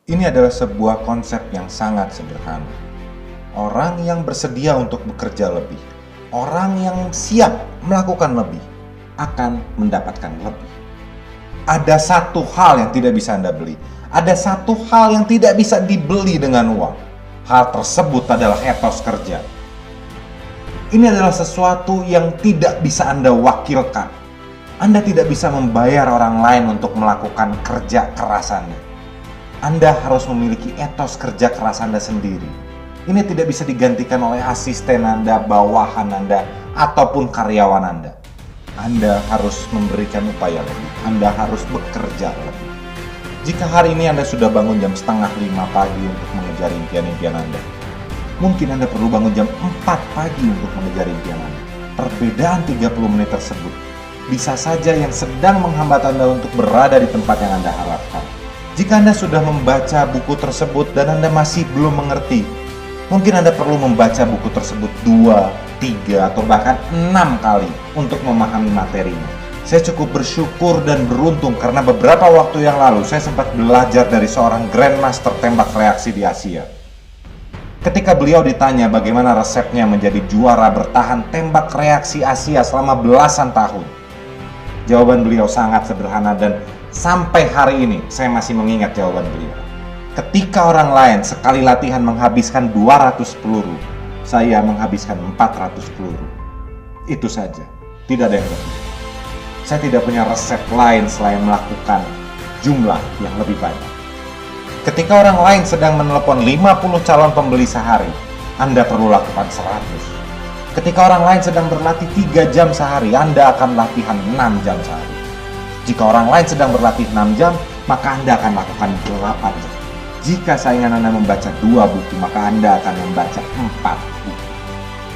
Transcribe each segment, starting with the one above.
Ini adalah sebuah konsep yang sangat sederhana. Orang yang bersedia untuk bekerja lebih, orang yang siap melakukan lebih, akan mendapatkan lebih. Ada satu hal yang tidak bisa Anda beli. Ada satu hal yang tidak bisa dibeli dengan uang. Hal tersebut adalah etos kerja. Ini adalah sesuatu yang tidak bisa Anda wakilkan. Anda tidak bisa membayar orang lain untuk melakukan kerja keras Anda. Anda harus memiliki etos kerja keras Anda sendiri. Ini tidak bisa digantikan oleh asisten Anda, bawahan Anda, ataupun karyawan Anda. Anda harus memberikan upaya lebih. Anda harus bekerja lebih. Jika hari ini Anda sudah bangun jam 4:30 pagi untuk mengejar impian-impian Anda, mungkin Anda perlu bangun jam 4 pagi untuk mengejar impian Anda. Perbedaan 30 menit tersebut bisa saja yang sedang menghambat Anda untuk berada di tempat yang Anda harapkan. Jika Anda sudah membaca buku tersebut dan Anda masih belum mengerti, mungkin Anda perlu membaca buku tersebut 2, 3, atau bahkan 6 kali untuk memahami materinya. Saya cukup bersyukur dan beruntung karena beberapa waktu yang lalu saya sempat belajar dari seorang Grandmaster tembak reaksi di Asia. Ketika beliau ditanya bagaimana resepnya menjadi juara bertahan tembak reaksi Asia selama belasan tahun, jawaban beliau sangat sederhana dan sampai hari ini saya masih mengingat jawaban beliau. Ketika orang lain sekali latihan menghabiskan 200 peluru, saya menghabiskan 400 peluru. Itu saja, tidak ada yang lebih. Saya tidak punya resep lain selain melakukan jumlah yang lebih banyak. Ketika orang lain sedang menelepon 50 calon pembeli sehari, Anda perlu lakukan 100. Ketika orang lain sedang berlatih 3 jam sehari, Anda akan latihan 6 jam sehari. Jika orang lain sedang berlatih 6 jam, maka Anda akan lakukan 8 jam. Jika saingan Anda membaca 2 buku, maka Anda akan membaca 4 buku.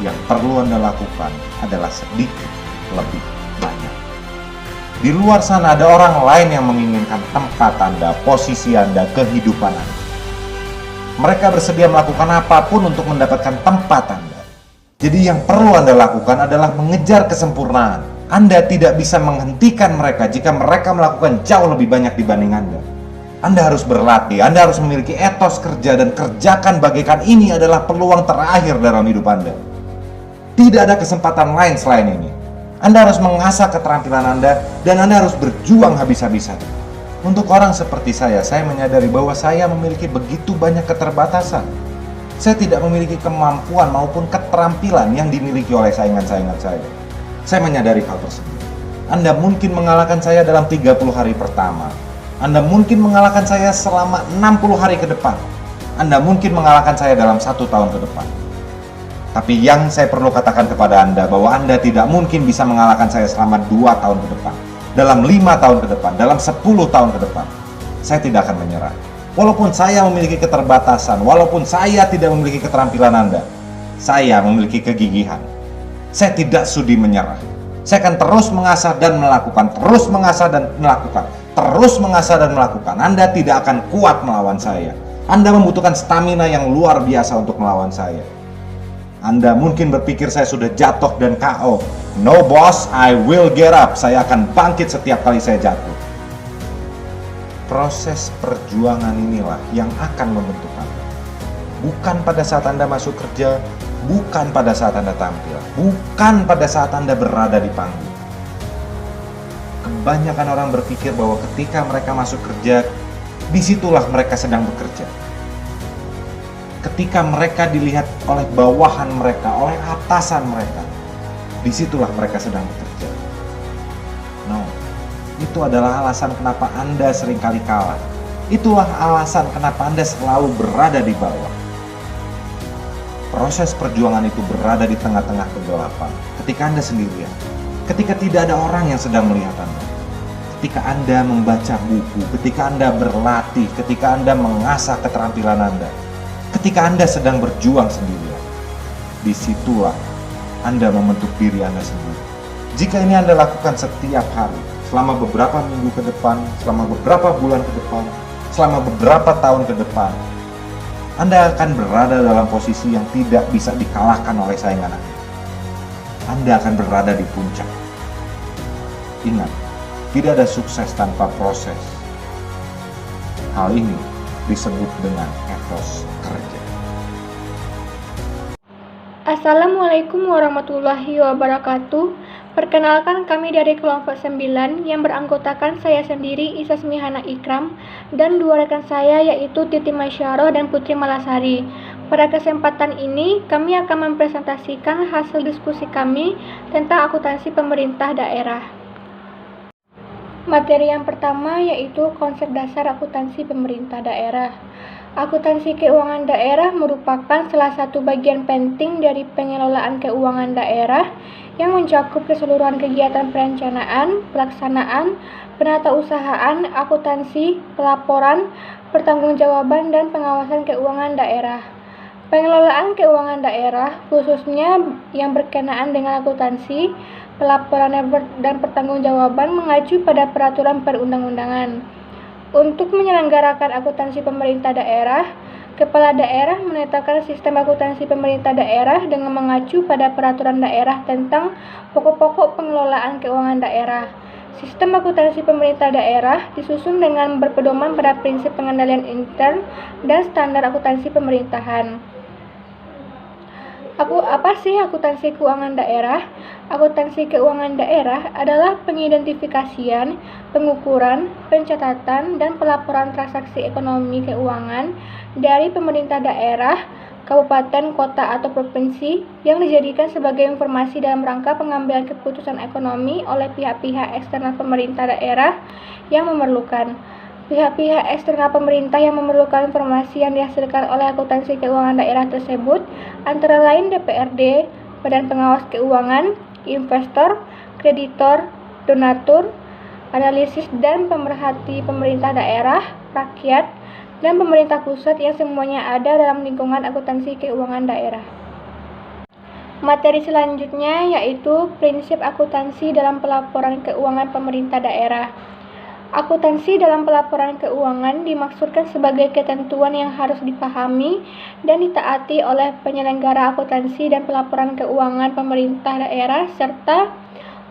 Yang perlu Anda lakukan adalah sedikit lebih banyak. Di luar sana ada orang lain yang menginginkan tempat Anda, posisi Anda, kehidupan Anda. Mereka bersedia melakukan apapun untuk mendapatkan tempat Anda. Jadi yang perlu Anda lakukan adalah mengejar kesempurnaan. Anda tidak bisa menghentikan mereka jika mereka melakukan jauh lebih banyak dibanding Anda. Anda harus berlatih, Anda harus memiliki etos kerja dan kerjakan bagaikan ini adalah peluang terakhir dalam hidup Anda. Tidak ada kesempatan lain selain ini. Anda harus mengasah keterampilan Anda dan Anda harus berjuang habis-habisan. Untuk orang seperti saya menyadari bahwa saya memiliki begitu banyak keterbatasan. Saya tidak memiliki kemampuan maupun keterampilan yang dimiliki oleh saingan-saingan saya. Saya menyadari hal tersebut. Anda mungkin mengalahkan saya dalam 30 hari pertama. Anda mungkin mengalahkan saya selama 60 hari ke depan. Anda mungkin mengalahkan saya dalam 1 tahun ke depan. Tapi yang saya perlu katakan kepada Anda bahwa Anda tidak mungkin bisa mengalahkan saya selama 2 tahun ke depan, dalam 5 tahun ke depan, dalam 10 tahun ke depan. Saya tidak akan menyerah. Walaupun saya memiliki keterbatasan, walaupun saya tidak memiliki keterampilan Anda, saya memiliki kegigihan. Saya tidak sudi menyerah. Saya akan terus mengasah dan melakukan, terus mengasah dan melakukan, terus mengasah dan melakukan. Anda tidak akan kuat melawan saya. Anda membutuhkan stamina yang luar biasa untuk melawan saya. Anda mungkin berpikir saya sudah jatuh dan KO. No boss, I will get up. Saya akan bangkit setiap kali saya jatuh. Proses perjuangan inilah yang akan membentuk Anda. Bukan pada saat Anda masuk kerja, bukan pada saat Anda tampil, bukan pada saat Anda berada di panggung. Kebanyakan orang berpikir bahwa ketika mereka masuk kerja, disitulah mereka sedang bekerja. Ketika mereka dilihat oleh bawahan mereka, oleh atasan mereka, disitulah mereka sedang bekerja. No. Itu adalah alasan kenapa Anda seringkali kalah. Itulah alasan kenapa Anda selalu berada di bawah. Proses perjuangan itu berada di tengah-tengah kegelapan. Ketika Anda sendirian. Ketika tidak ada orang yang sedang melihat Anda. Ketika Anda membaca buku. Ketika Anda berlatih. Ketika Anda mengasah keterampilan Anda. Ketika Anda sedang berjuang sendirian. Disitulah Anda membentuk diri Anda sendiri. Jika ini Anda lakukan setiap hari, selama beberapa minggu ke depan, selama beberapa bulan ke depan, selama beberapa tahun ke depan, Anda akan berada dalam posisi yang tidak bisa dikalahkan oleh saingan Anda. Anda akan berada di puncak. Ingat, tidak ada sukses tanpa proses. Hal ini disebut dengan etos kerja. Assalamualaikum warahmatullahi wabarakatuh. Perkenalkan, kami dari kelompok 9 yang beranggotakan saya sendiri, Isa Smihana Ikram, dan dua rekan saya yaitu Titi Masyarah dan Putri Malasari. Pada kesempatan ini, kami akan mempresentasikan hasil diskusi kami tentang akuntansi pemerintah daerah. Materi yang pertama yaitu konsep dasar akuntansi pemerintah daerah. Akuntansi keuangan daerah merupakan salah satu bagian penting dari pengelolaan keuangan daerah yang mencakup keseluruhan kegiatan perencanaan, pelaksanaan, penatausahaan, akuntansi, pelaporan, pertanggungjawaban, dan pengawasan keuangan daerah. Pengelolaan keuangan daerah, khususnya yang berkenaan dengan akuntansi, pelaporan dan pertanggungjawaban mengacu pada peraturan perundang-undangan. Untuk menyelenggarakan akuntansi pemerintah daerah, Kepala Daerah menetapkan sistem akuntansi pemerintah daerah dengan mengacu pada peraturan daerah tentang pokok-pokok pengelolaan keuangan daerah. Sistem akuntansi pemerintah daerah disusun dengan berpedoman pada prinsip pengendalian intern dan standar akuntansi pemerintahan. Apa sih akuntansi keuangan daerah? Akuntansi keuangan daerah adalah pengidentifikasian, pengukuran, pencatatan, dan pelaporan transaksi ekonomi keuangan dari pemerintah daerah, kabupaten, kota, atau provinsi yang dijadikan sebagai informasi dalam rangka pengambilan keputusan ekonomi oleh pihak-pihak eksternal pemerintah daerah yang memerlukan. Pihak-pihak eksternal pemerintah yang memerlukan informasi yang dihasilkan oleh akuntansi keuangan daerah tersebut antara lain DPRD, Badan Pengawas Keuangan, investor, kreditor, donatur, analisis dan pemerhati pemerintah daerah, rakyat, dan pemerintah pusat yang semuanya ada dalam lingkungan akuntansi keuangan daerah. Materi selanjutnya yaitu prinsip akuntansi dalam pelaporan keuangan pemerintah daerah. Akuntansi dalam pelaporan keuangan dimaksudkan sebagai ketentuan yang harus dipahami dan ditaati oleh penyelenggara akuntansi dan pelaporan keuangan pemerintah daerah serta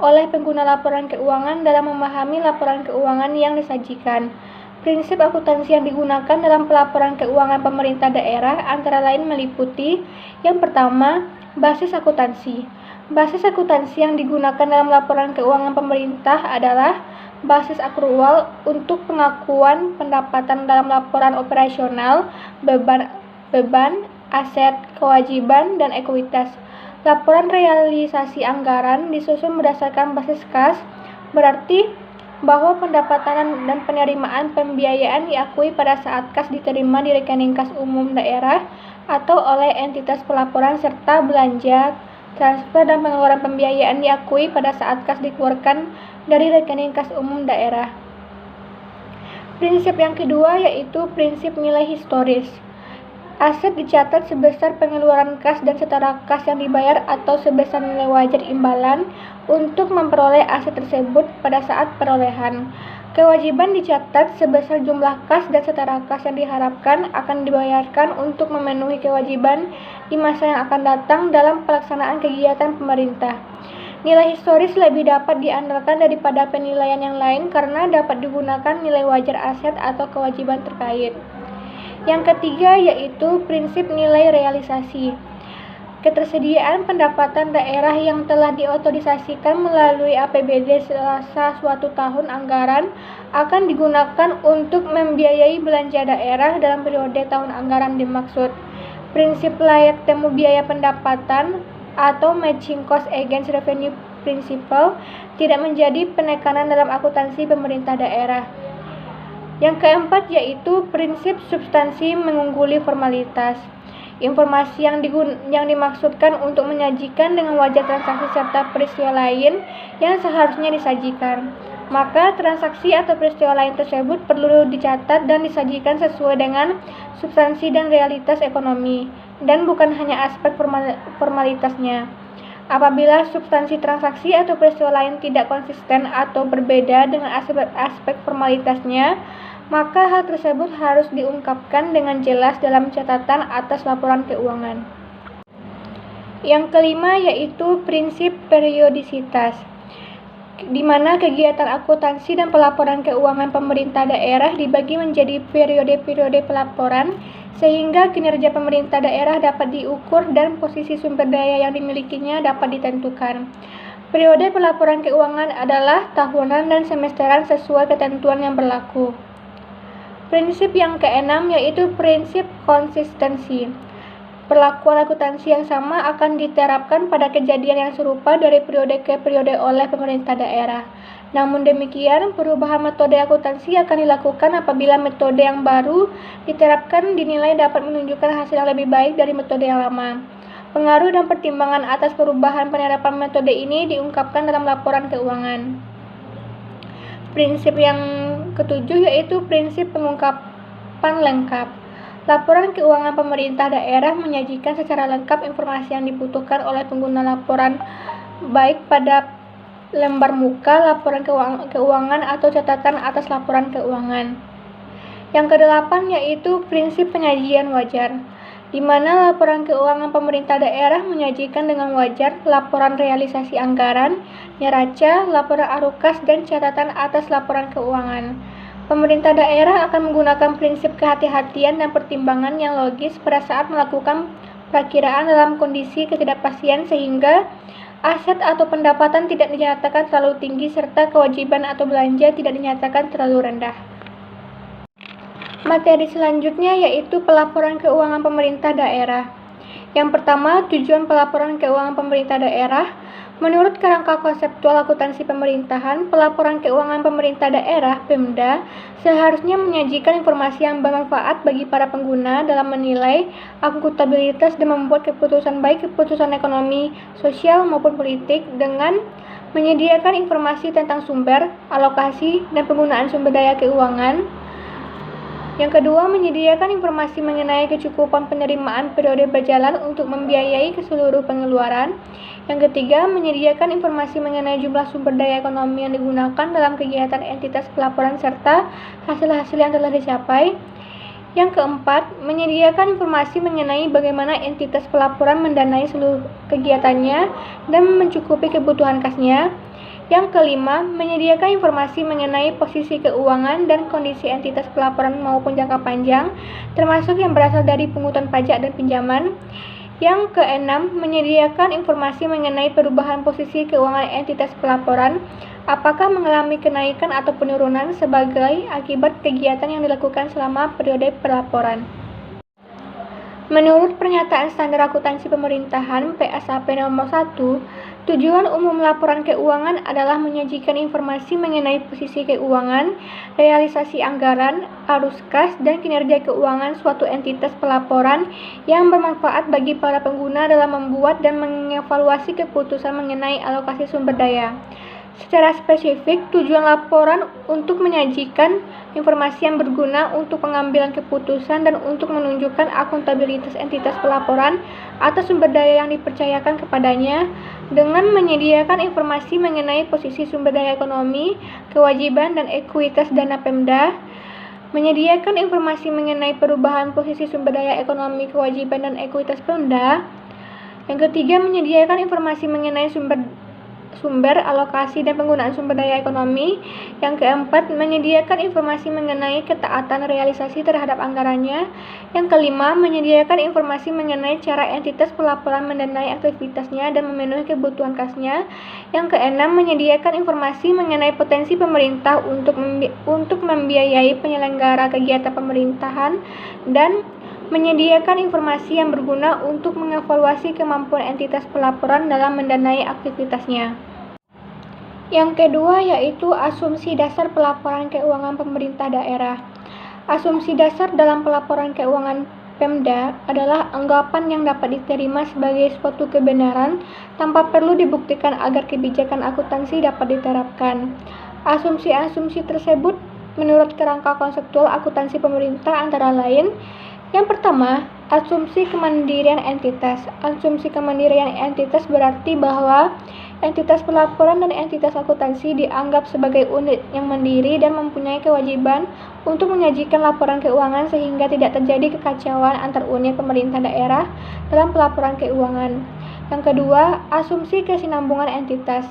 oleh pengguna laporan keuangan dalam memahami laporan keuangan yang disajikan. Prinsip akuntansi yang digunakan dalam pelaporan keuangan pemerintah daerah antara lain meliputi: yang pertama, basis akuntansi. Basis akuntansi yang digunakan dalam laporan keuangan pemerintah adalah basis akrual untuk pengakuan pendapatan dalam laporan operasional, beban, aset, kewajiban, dan ekuitas. Laporan realisasi anggaran disusun berdasarkan basis kas, berarti bahwa pendapatan dan penerimaan pembiayaan diakui pada saat kas diterima di rekening kas umum daerah atau oleh entitas pelaporan serta belanja, transfer, dan pengeluaran pembiayaan diakui pada saat kas dikeluarkan dari rekening kas umum daerah. Prinsip yang kedua yaitu prinsip nilai historis. Aset dicatat sebesar pengeluaran kas dan setara kas yang dibayar atau sebesar nilai wajar imbalan untuk memperoleh aset tersebut pada saat perolehan. Kewajiban dicatat sebesar jumlah kas dan setara kas yang diharapkan akan dibayarkan untuk memenuhi kewajiban di masa yang akan datang dalam pelaksanaan kegiatan pemerintah. Nilai historis lebih dapat diandalkan daripada penilaian yang lain karena dapat digunakan nilai wajar aset atau kewajiban terkait. Yang ketiga yaitu prinsip nilai realisasi. Ketersediaan pendapatan daerah yang telah diotorisasikan melalui APBD selasa suatu tahun anggaran akan digunakan untuk membiayai belanja daerah dalam periode tahun anggaran dimaksud. Prinsip layak temu biaya pendapatan atau matching cost against revenue principle tidak menjadi penekanan dalam akuntansi pemerintah daerah. Yang keempat yaitu prinsip substansi mengungguli formalitas. Informasi yang dimaksudkan untuk menyajikan dengan wajar transaksi serta peristiwa lain yang seharusnya disajikan. Maka transaksi atau peristiwa lain tersebut perlu dicatat dan disajikan sesuai dengan substansi dan realitas ekonomi, dan bukan hanya aspek formalitasnya. Apabila substansi transaksi atau peristiwa lain tidak konsisten atau berbeda dengan aspek formalitasnya, maka hal tersebut harus diungkapkan dengan jelas dalam catatan atas laporan keuangan. Yang kelima yaitu prinsip periodisitas. di mana kegiatan akuntansi dan pelaporan keuangan pemerintah daerah dibagi menjadi periode-periode pelaporan, sehingga kinerja pemerintah daerah dapat diukur dan posisi sumber daya yang dimilikinya dapat ditentukan. Periode pelaporan keuangan adalah tahunan dan semesteran sesuai ketentuan yang berlaku. Prinsip yang keenam yaitu prinsip konsistensi. Perlakuan akuntansi yang sama akan diterapkan pada kejadian yang serupa dari periode ke periode oleh pemerintah daerah. Namun demikian, perubahan metode akuntansi akan dilakukan apabila metode yang baru diterapkan dinilai dapat menunjukkan hasil yang lebih baik dari metode yang lama. Pengaruh dan pertimbangan atas perubahan penerapan metode ini diungkapkan dalam laporan keuangan. Prinsip yang ketujuh yaitu prinsip pengungkapan lengkap. Laporan keuangan pemerintah daerah menyajikan secara lengkap informasi yang dibutuhkan oleh pengguna laporan, baik pada lembar muka, laporan keuangan atau catatan atas laporan keuangan. Yang kedelapan yaitu prinsip penyajian wajar, di mana laporan keuangan pemerintah daerah menyajikan dengan wajar laporan realisasi anggaran, neraca, laporan arukas, dan catatan atas laporan keuangan. Pemerintah daerah akan menggunakan prinsip kehati-hatian dan pertimbangan yang logis pada saat melakukan perakiraan dalam kondisi ketidakpastian sehingga aset atau pendapatan tidak dinyatakan terlalu tinggi serta kewajiban atau belanja tidak dinyatakan terlalu rendah. Materi selanjutnya yaitu pelaporan keuangan pemerintah daerah. Yang pertama, tujuan pelaporan keuangan pemerintah daerah. Menurut kerangka konseptual akuntansi pemerintahan, pelaporan keuangan pemerintah daerah (Pemda) seharusnya menyajikan informasi yang bermanfaat bagi para pengguna dalam menilai akuntabilitas dan membuat keputusan baik keputusan ekonomi, sosial maupun politik dengan menyediakan informasi tentang sumber, alokasi, dan penggunaan sumber daya keuangan. Yang kedua, menyediakan informasi mengenai kecukupan penerimaan periode berjalan untuk membiayai keseluruh pengeluaran. Yang ketiga, menyediakan informasi mengenai jumlah sumber daya ekonomi yang digunakan dalam kegiatan entitas pelaporan serta hasil-hasil yang telah dicapai. Yang keempat, menyediakan informasi mengenai bagaimana entitas pelaporan mendanai seluruh kegiatannya dan mencukupi kebutuhan kasnya. Yang kelima, menyediakan informasi mengenai posisi keuangan dan kondisi entitas pelaporan maupun jangka panjang, termasuk yang berasal dari pungutan pajak dan pinjaman. Yang keenam, menyediakan informasi mengenai perubahan posisi keuangan entitas pelaporan, apakah mengalami kenaikan atau penurunan sebagai akibat kegiatan yang dilakukan selama periode pelaporan. Menurut Pernyataan Standar Akuntansi Pemerintahan (PSAP) Nomor 1, tujuan umum laporan keuangan adalah menyajikan informasi mengenai posisi keuangan, realisasi anggaran, arus kas, dan kinerja keuangan suatu entitas pelaporan yang bermanfaat bagi para pengguna dalam membuat dan mengevaluasi keputusan mengenai alokasi sumber daya. Secara spesifik, tujuan laporan untuk menyajikan informasi yang berguna untuk pengambilan keputusan dan untuk menunjukkan akuntabilitas entitas pelaporan atas sumber daya yang dipercayakan kepadanya dengan menyediakan informasi mengenai posisi sumber daya ekonomi, kewajiban dan ekuitas dana Pemda, menyediakan informasi mengenai perubahan posisi sumber daya ekonomi, kewajiban dan ekuitas Pemda. Yang ketiga, menyediakan informasi mengenai sumber, alokasi, dan penggunaan sumber daya ekonomi. Yang keempat, menyediakan informasi mengenai ketaatan realisasi terhadap anggarannya. Yang kelima, menyediakan informasi mengenai cara entitas pelaporan mendanai aktivitasnya dan memenuhi kebutuhan kasnya. Yang keenam, menyediakan informasi mengenai potensi pemerintah untuk membiayai penyelenggara kegiatan pemerintahan dan menyediakan informasi yang berguna untuk mengevaluasi kemampuan entitas pelaporan dalam mendanai aktivitasnya. Yang kedua yaitu asumsi dasar pelaporan keuangan pemerintah daerah. Asumsi dasar dalam pelaporan keuangan Pemda adalah anggapan yang dapat diterima sebagai suatu kebenaran tanpa perlu dibuktikan agar kebijakan akuntansi dapat diterapkan. Asumsi-asumsi tersebut menurut kerangka konseptual akuntansi pemerintah antara lain: yang pertama, asumsi kemandirian entitas. Asumsi kemandirian entitas berarti bahwa entitas pelaporan dan entitas akuntansi dianggap sebagai unit yang mandiri dan mempunyai kewajiban untuk menyajikan laporan keuangan sehingga tidak terjadi kekacauan antar unit pemerintah daerah dalam pelaporan keuangan. Yang kedua, asumsi kesinambungan entitas.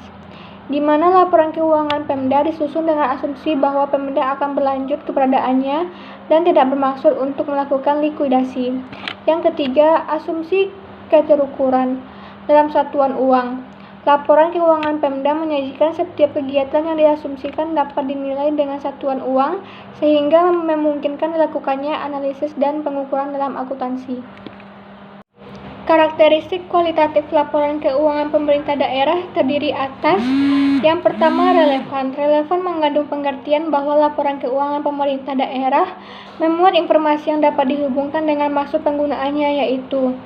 di mana laporan keuangan Pemda disusun dengan asumsi bahwa Pemda akan berlanjut keberadaannya dan tidak bermaksud untuk melakukan likuidasi. Yang ketiga, asumsi keterukuran dalam satuan uang. Laporan keuangan Pemda menyajikan setiap kegiatan yang diasumsikan dapat dinilai dengan satuan uang sehingga memungkinkan dilakukannya analisis dan pengukuran dalam akuntansi. Karakteristik kualitatif laporan keuangan pemerintah daerah terdiri atas yang pertama, relevan. Relevan mengandung pengertian bahwa laporan keuangan pemerintah daerah memuat informasi yang dapat dihubungkan dengan maksud penggunaannya, yaitu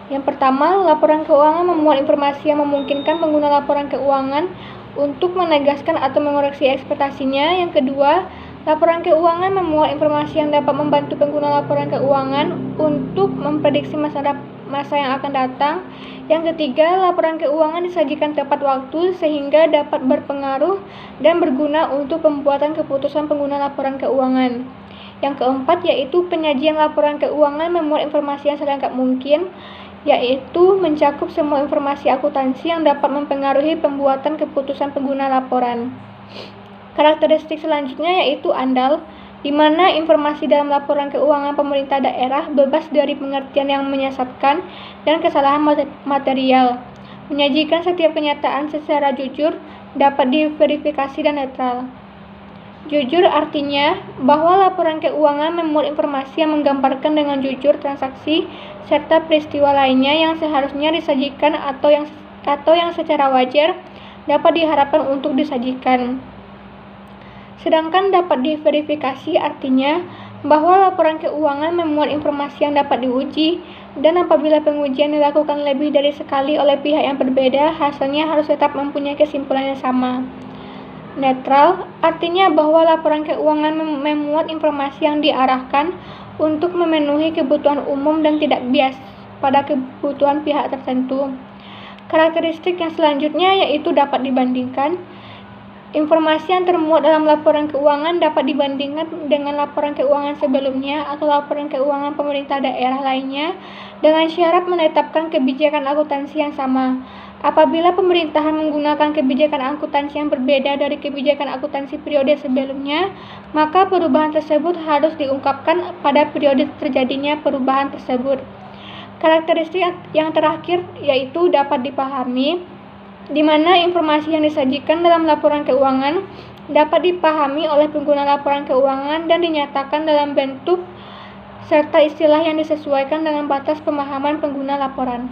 yang pertama, laporan keuangan memuat informasi yang memungkinkan pengguna laporan keuangan untuk menegaskan atau mengoreksi ekspektasinya. Yang kedua, laporan keuangan memuat informasi yang dapat membantu pengguna laporan keuangan untuk memprediksi masa yang akan datang. Yang ketiga, laporan keuangan disajikan tepat waktu sehingga dapat berpengaruh dan berguna untuk pembuatan keputusan pengguna laporan keuangan. Yang keempat, yaitu penyajian laporan keuangan memuat informasi yang selengkap mungkin, yaitu mencakup semua informasi akuntansi yang dapat mempengaruhi pembuatan keputusan pengguna laporan. Karakteristik selanjutnya yaitu andal, di mana informasi dalam laporan keuangan pemerintah daerah bebas dari pengertian yang menyesatkan dan kesalahan material, menyajikan setiap kenyataan secara jujur, dapat diverifikasi dan netral. Jujur artinya bahwa laporan keuangan memuat informasi yang menggambarkan dengan jujur transaksi serta peristiwa lainnya yang seharusnya disajikan atau yang secara wajar dapat diharapkan untuk disajikan. Sedangkan dapat diverifikasi artinya bahwa laporan keuangan memuat informasi yang dapat diuji, dan apabila pengujian dilakukan lebih dari sekali oleh pihak yang berbeda, hasilnya harus tetap mempunyai kesimpulan yang sama. Netral artinya bahwa laporan keuangan memuat informasi yang diarahkan untuk memenuhi kebutuhan umum dan tidak bias pada kebutuhan pihak tertentu. Karakteristik yang selanjutnya yaitu dapat dibandingkan. Informasi yang termuat dalam laporan keuangan dapat dibandingkan dengan laporan keuangan sebelumnya atau laporan keuangan pemerintah daerah lainnya dengan syarat menetapkan kebijakan akuntansi yang sama. Apabila pemerintahan menggunakan kebijakan akuntansi yang berbeda dari kebijakan akuntansi periode sebelumnya, maka perubahan tersebut harus diungkapkan pada periode terjadinya perubahan tersebut. Karakteristik yang terakhir yaitu dapat dipahami, di mana informasi yang disajikan dalam laporan keuangan dapat dipahami oleh pengguna laporan keuangan dan dinyatakan dalam bentuk serta istilah yang disesuaikan dengan batas pemahaman pengguna laporan.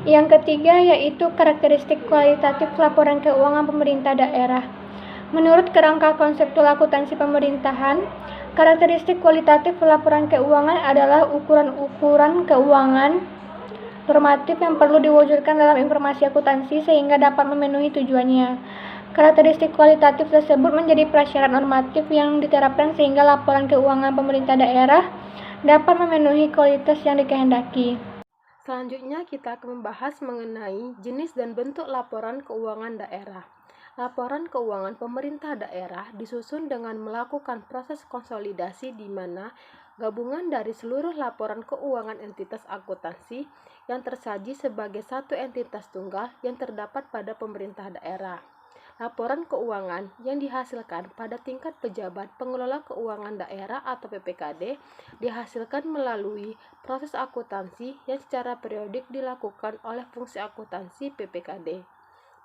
Yang ketiga yaitu karakteristik kualitatif laporan keuangan pemerintah daerah. Menurut kerangka konseptual akuntansi pemerintahan, karakteristik kualitatif laporan keuangan adalah ukuran-ukuran keuangan normatif yang perlu diwujudkan dalam informasi akuntansi sehingga dapat memenuhi tujuannya. Karakteristik kualitatif tersebut menjadi prasyarat normatif yang diterapkan sehingga laporan keuangan pemerintah daerah dapat memenuhi kualitas yang dikehendaki. Selanjutnya kita akan membahas mengenai jenis dan bentuk laporan keuangan daerah. Laporan keuangan pemerintah daerah disusun dengan melakukan proses konsolidasi di mana gabungan dari seluruh laporan keuangan entitas akuntansi yang tersaji sebagai satu entitas tunggal yang terdapat pada pemerintah daerah. Laporan keuangan yang dihasilkan pada tingkat pejabat pengelola keuangan daerah atau PPKD dihasilkan melalui proses akuntansi yang secara periodik dilakukan oleh fungsi akuntansi PPKD.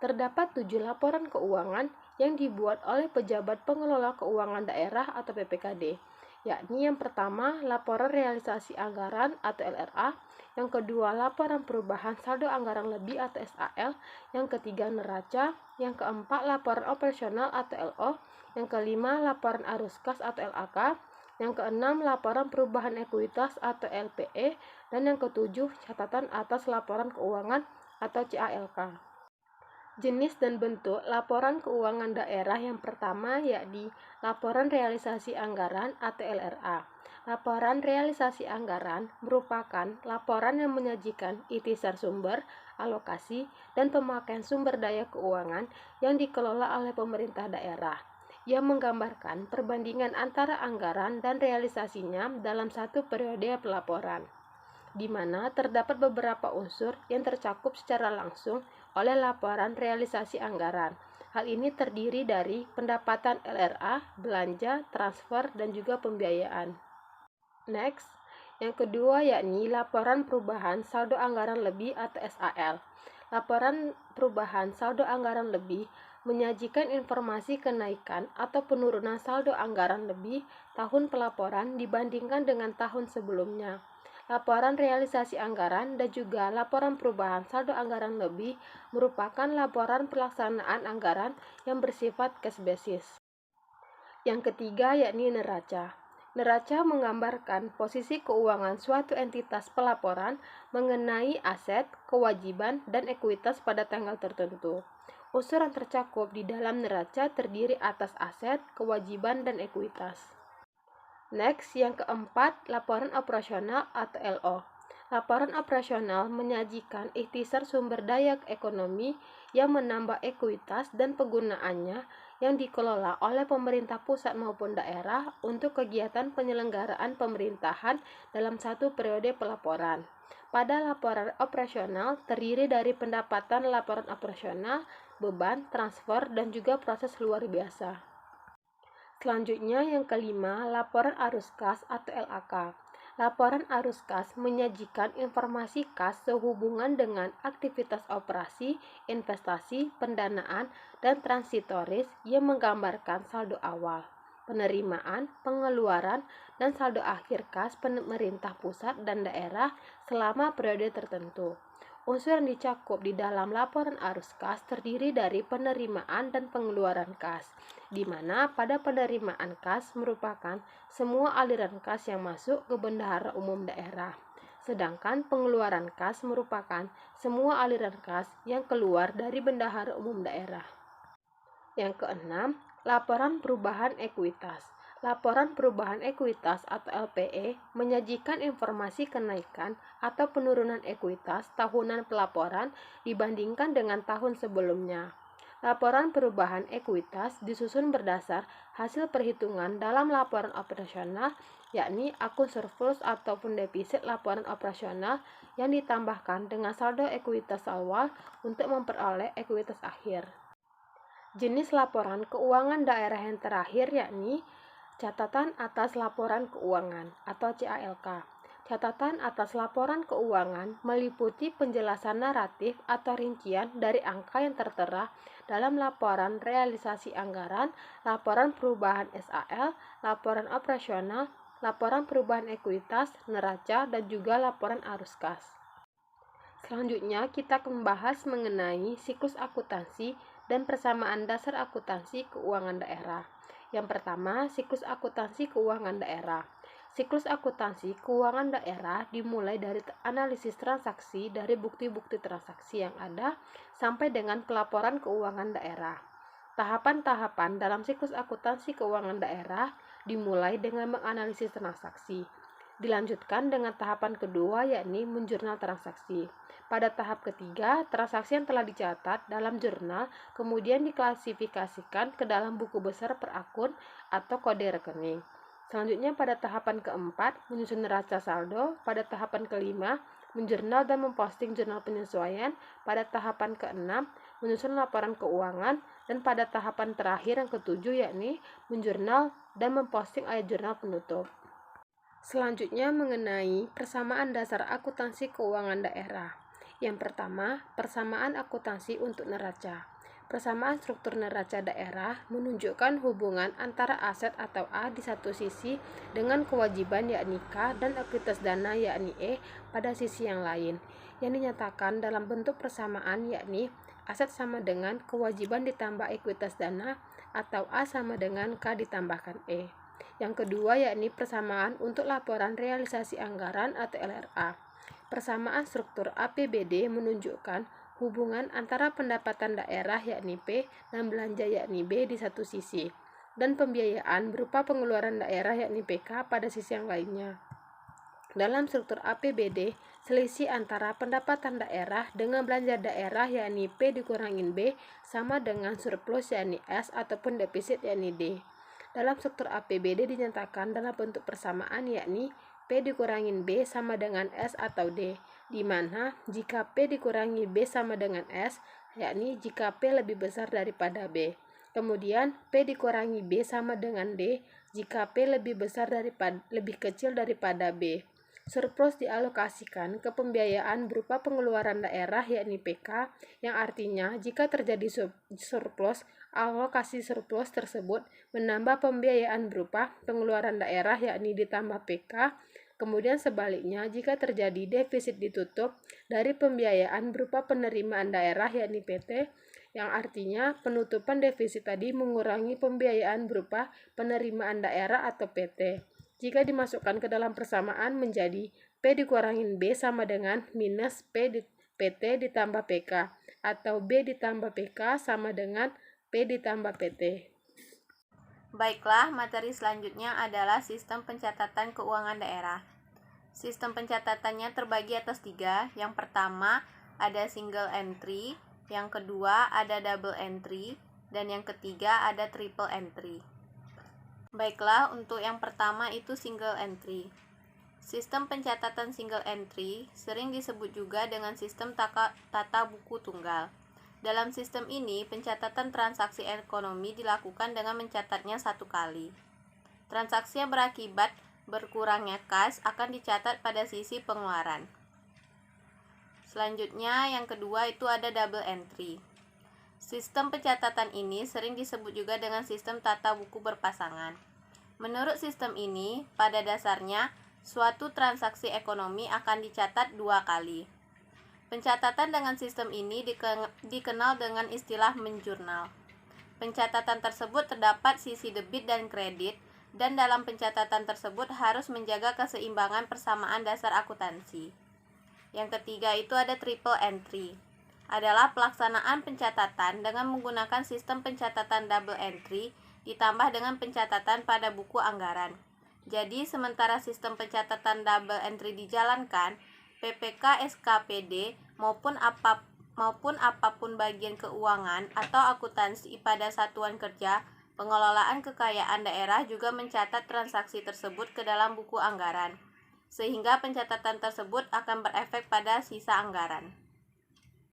Terdapat 7 laporan keuangan yang dibuat oleh pejabat pengelola keuangan daerah atau PPKD, yakni yang pertama laporan realisasi anggaran atau LRA, yang kedua laporan perubahan saldo anggaran lebih atau SAL, yang ketiga neraca, yang keempat laporan operasional atau LO, yang kelima laporan arus kas atau LAK, yang keenam laporan perubahan ekuitas atau LPE, dan yang ketujuh catatan atas laporan keuangan atau CALK. Jenis dan bentuk laporan keuangan daerah yang pertama yakni laporan realisasi anggaran atau LRA. Laporan realisasi anggaran merupakan laporan yang menyajikan ikhtisar sumber, alokasi, dan pemakaian sumber daya keuangan yang dikelola oleh pemerintah daerah, yang menggambarkan perbandingan antara anggaran dan realisasinya dalam satu periode pelaporan, di mana terdapat beberapa unsur yang tercakup secara langsung oleh laporan realisasi anggaran. Hal ini terdiri dari pendapatan LRA, belanja, transfer, dan juga pembiayaan. Next, yang kedua yakni laporan perubahan saldo anggaran lebih atau SAL. Laporan perubahan saldo anggaran lebih menyajikan informasi kenaikan atau penurunan saldo anggaran lebih tahun pelaporan dibandingkan dengan tahun sebelumnya. Laporan realisasi anggaran dan juga laporan perubahan saldo anggaran lebih merupakan laporan pelaksanaan anggaran yang bersifat cash basis. Yang ketiga yakni neraca. Neraca menggambarkan posisi keuangan suatu entitas pelaporan mengenai aset, kewajiban, dan ekuitas pada tanggal tertentu. Unsur yang tercakup di dalam neraca terdiri atas aset, kewajiban, dan ekuitas. Next, yang keempat, laporan operasional atau LO. Laporan operasional menyajikan ikhtisar sumber daya ekonomi yang menambah ekuitas dan penggunaannya yang dikelola oleh pemerintah pusat maupun daerah untuk kegiatan penyelenggaraan pemerintahan dalam satu periode pelaporan. Pada laporan operasional terdiri dari pendapatan laporan operasional, beban, transfer, dan juga proses luar biasa. Selanjutnya yang kelima, laporan arus kas atau LAK. Laporan arus kas menyajikan informasi kas sehubungan dengan aktivitas operasi, investasi, pendanaan, dan transitoris yang menggambarkan saldo awal, penerimaan, pengeluaran, dan saldo akhir kas pemerintah pusat dan daerah selama periode tertentu. Unsur yang dicakup di dalam laporan arus kas terdiri dari penerimaan dan pengeluaran kas, di mana pada penerimaan kas merupakan semua aliran kas yang masuk ke bendahara umum daerah, sedangkan pengeluaran kas merupakan semua aliran kas yang keluar dari bendahara umum daerah. Yang keenam, laporan perubahan ekuitas. Laporan perubahan ekuitas atau LPE menyajikan informasi kenaikan atau penurunan ekuitas tahunan pelaporan dibandingkan dengan tahun sebelumnya. Laporan perubahan ekuitas disusun berdasar hasil perhitungan dalam laporan operasional, yakni akun surplus ataupun defisit laporan operasional yang ditambahkan dengan saldo ekuitas awal untuk memperoleh ekuitas akhir. Jenis laporan keuangan daerah yang terakhir yakni catatan atas laporan keuangan atau CALK. Catatan atas laporan keuangan meliputi penjelasan naratif atau rincian dari angka yang tertera dalam laporan realisasi anggaran, laporan perubahan SAL, laporan operasional, laporan perubahan ekuitas, neraca, dan juga laporan arus kas. Selanjutnya kita akan membahas mengenai siklus akuntansi dan persamaan dasar akuntansi keuangan daerah. Yang pertama, siklus akuntansi keuangan daerah. Siklus akuntansi keuangan daerah dimulai dari analisis transaksi dari bukti-bukti transaksi yang ada sampai dengan pelaporan keuangan daerah. Tahapan-tahapan dalam siklus akuntansi keuangan daerah dimulai dengan menganalisis transaksi. Dilanjutkan dengan tahapan kedua yakni menjurnal transaksi. Pada tahap ketiga, transaksi yang telah dicatat dalam jurnal kemudian diklasifikasikan ke dalam buku besar per akun atau kode rekening. Selanjutnya pada tahapan keempat, menyusun neraca saldo. Pada tahapan kelima, menjurnal dan memposting jurnal penyesuaian. Pada tahapan keenam, menyusun laporan keuangan. Dan pada tahapan terakhir yang ketujuh yakni menjurnal dan memposting ayat jurnal penutup. Selanjutnya mengenai persamaan dasar akuntansi keuangan daerah. Yang pertama, persamaan akuntansi untuk neraca. Persamaan struktur neraca daerah menunjukkan hubungan antara aset atau A di satu sisi dengan kewajiban yakni K dan ekuitas dana yakni E pada sisi yang lain, yang dinyatakan dalam bentuk persamaan yakni aset sama dengan kewajiban ditambah ekuitas dana atau A sama dengan K ditambahkan E. Yang kedua yakni persamaan untuk laporan realisasi anggaran atau LRA. Persamaan struktur APBD menunjukkan hubungan antara pendapatan daerah yakni P dan belanja yakni B di satu sisi, dan pembiayaan berupa pengeluaran daerah yakni PK pada sisi yang lainnya. Dalam struktur APBD, selisih antara pendapatan daerah dengan belanja daerah yakni P dikurangin B sama dengan surplus yakni S ataupun defisit yakni D. Dalam struktur APBD dinyatakan dalam bentuk persamaan yakni P dikurangin B sama dengan S atau D, di mana jika P dikurangi B sama dengan S, yakni jika P lebih besar daripada B. Kemudian P dikurangi B sama dengan D jika P lebih kecil daripada B. Surplus dialokasikan ke pembiayaan berupa pengeluaran daerah yakni PK, yang artinya jika terjadi surplus, alokasi surplus tersebut menambah pembiayaan berupa pengeluaran daerah yakni ditambah PK. Kemudian sebaliknya, jika terjadi defisit ditutup dari pembiayaan berupa penerimaan daerah yakni PT, yang artinya penutupan defisit tadi mengurangi pembiayaan berupa penerimaan daerah atau PT. Jika dimasukkan ke dalam persamaan menjadi P dikurangin B sama dengan minus PT ditambah PK, atau B ditambah PK sama dengan P ditambah PT. Baiklah, materi selanjutnya adalah sistem pencatatan keuangan daerah. Sistem pencatatannya terbagi atas 3. Yang pertama ada single entry, yang kedua ada double entry, dan yang ketiga ada triple entry. Baiklah, untuk yang pertama itu single entry. Sistem pencatatan single entry sering disebut juga dengan sistem tata buku tunggal. Dalam sistem ini, pencatatan transaksi ekonomi dilakukan dengan mencatatnya satu kali. Transaksi yang berakibat berkurangnya kas akan dicatat pada sisi pengeluaran. Selanjutnya, yang kedua itu ada double entry. Sistem pencatatan ini sering disebut juga dengan sistem tata buku berpasangan. Menurut sistem ini, pada dasarnya, suatu transaksi ekonomi akan dicatat 2 kali. Pencatatan dengan sistem ini dikenal dengan istilah menjurnal. Pencatatan tersebut terdapat sisi debit dan kredit, dan dalam pencatatan tersebut harus menjaga keseimbangan persamaan dasar akuntansi. Yang ketiga itu ada triple entry. Adalah pelaksanaan pencatatan dengan menggunakan sistem pencatatan double entry ditambah dengan pencatatan pada buku anggaran. Jadi, sementara sistem pencatatan double entry dijalankan, PPK SKPD maupun apapun bagian keuangan atau akuntansi pada satuan kerja pengelolaan kekayaan daerah juga mencatat transaksi tersebut ke dalam buku anggaran, sehingga pencatatan tersebut akan berefek pada sisa anggaran.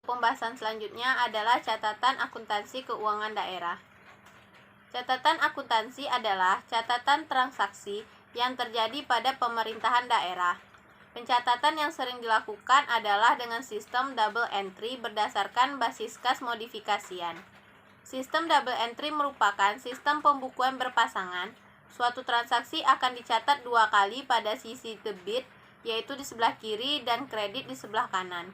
Pembahasan selanjutnya adalah catatan akuntansi keuangan daerah. Catatan akuntansi adalah catatan transaksi yang terjadi pada pemerintahan daerah. Pencatatan yang sering dilakukan adalah dengan sistem double entry berdasarkan basis kas modifikasian. Sistem double entry merupakan sistem pembukuan berpasangan. Suatu transaksi akan dicatat 2 kali pada sisi debit, yaitu di sebelah kiri, dan kredit di sebelah kanan,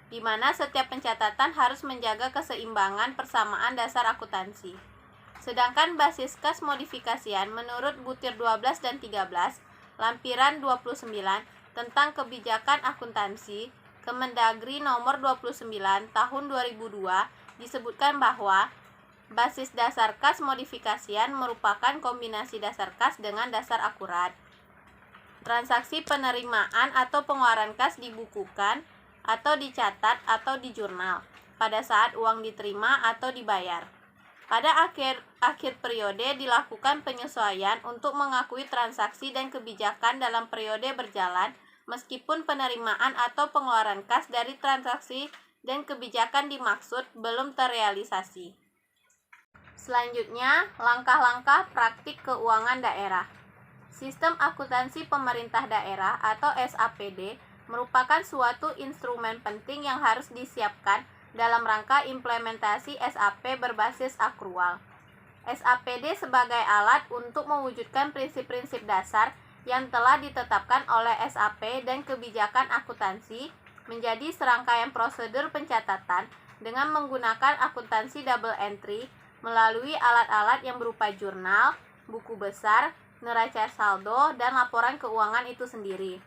di mana setiap pencatatan harus menjaga keseimbangan persamaan dasar akuntansi. Sedangkan basis kas modifikasian menurut butir 12 dan 13, lampiran 29 tentang kebijakan akuntansi, Kemendagri nomor 29 tahun 2002 disebutkan bahwa basis dasar kas modifikasian merupakan kombinasi dasar kas dengan dasar akurat. Transaksi penerimaan atau pengeluaran kas dibukukan atau dicatat atau di jurnal pada saat uang diterima atau dibayar. Pada akhir periode dilakukan penyesuaian untuk mengakui transaksi dan kebijakan dalam periode berjalan meskipun penerimaan atau pengeluaran kas dari transaksi dan kebijakan dimaksud belum terrealisasi. Selanjutnya, langkah-langkah praktik keuangan daerah. Sistem akuntansi pemerintah daerah atau SAPD merupakan suatu instrumen penting yang harus disiapkan dalam rangka implementasi SAP berbasis akrual. SAPD sebagai alat untuk mewujudkan prinsip-prinsip dasar yang telah ditetapkan oleh SAP dan kebijakan akuntansi menjadi serangkaian prosedur pencatatan dengan menggunakan akuntansi double entry melalui alat-alat yang berupa jurnal, buku besar, neraca saldo, dan laporan keuangan itu sendiri.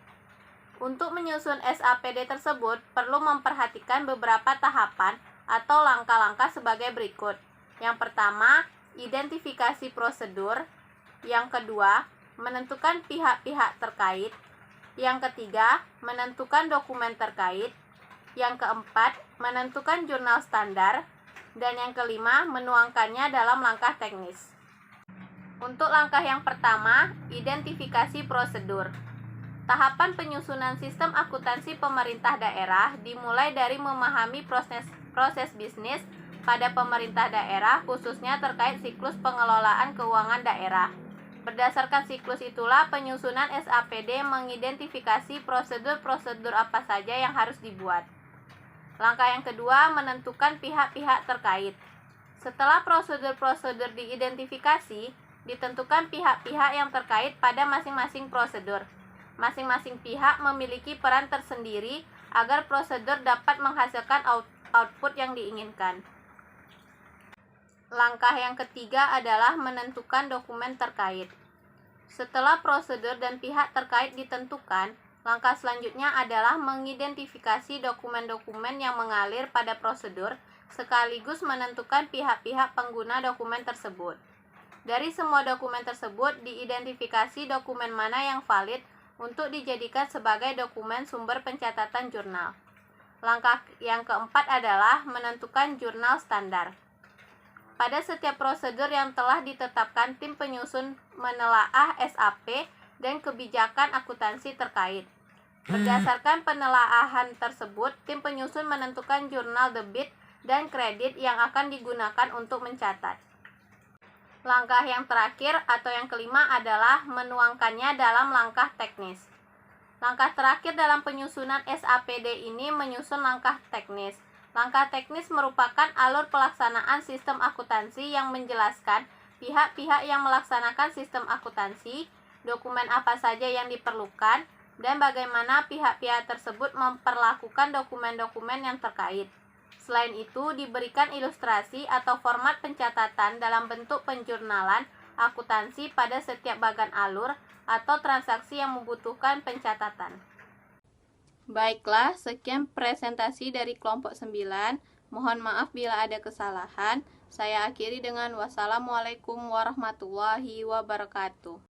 Untuk menyusun SAPD tersebut perlu memperhatikan beberapa tahapan atau langkah-langkah sebagai berikut. Yang pertama, identifikasi prosedur. Yang kedua, menentukan pihak-pihak terkait. Yang ketiga, menentukan dokumen terkait. Yang keempat, menentukan jurnal standar. Dan yang kelima, menuangkannya dalam langkah teknis. Untuk langkah yang pertama, identifikasi prosedur. Tahapan penyusunan sistem akuntansi pemerintah daerah dimulai dari memahami proses bisnis pada pemerintah daerah, khususnya terkait siklus pengelolaan keuangan daerah. Berdasarkan siklus itulah penyusunan SAPD mengidentifikasi prosedur-prosedur apa saja yang harus dibuat. Langkah yang kedua, menentukan pihak-pihak terkait. Setelah prosedur-prosedur diidentifikasi, ditentukan pihak-pihak yang terkait pada masing-masing prosedur. Masing-masing pihak memiliki peran tersendiri agar prosedur dapat menghasilkan output yang diinginkan. Langkah yang ketiga adalah menentukan dokumen terkait. Setelah prosedur dan pihak terkait ditentukan, langkah selanjutnya adalah mengidentifikasi dokumen-dokumen yang mengalir pada prosedur, sekaligus menentukan pihak-pihak pengguna dokumen tersebut. Dari semua dokumen tersebut, diidentifikasi dokumen mana yang valid untuk dijadikan sebagai dokumen sumber pencatatan jurnal. Langkah yang keempat adalah menentukan jurnal standar. Pada setiap prosedur yang telah ditetapkan, tim penyusun menelaah SAP dan kebijakan akuntansi terkait. Berdasarkan penelaahan tersebut, tim penyusun menentukan jurnal debit dan kredit yang akan digunakan untuk mencatat. Langkah yang terakhir atau yang kelima adalah menuangkannya dalam langkah teknis. Langkah terakhir dalam penyusunan SAPD ini menyusun langkah teknis. Langkah teknis merupakan alur pelaksanaan sistem akuntansi yang menjelaskan pihak-pihak yang melaksanakan sistem akuntansi, dokumen apa saja yang diperlukan, dan bagaimana pihak-pihak tersebut memperlakukan dokumen-dokumen yang terkait. Selain itu, diberikan ilustrasi atau format pencatatan dalam bentuk penjurnalan akuntansi pada setiap bagan alur atau transaksi yang membutuhkan pencatatan. Baiklah, sekian presentasi dari kelompok 9. Mohon maaf bila ada kesalahan. Saya akhiri dengan wassalamualaikum warahmatullahi wabarakatuh.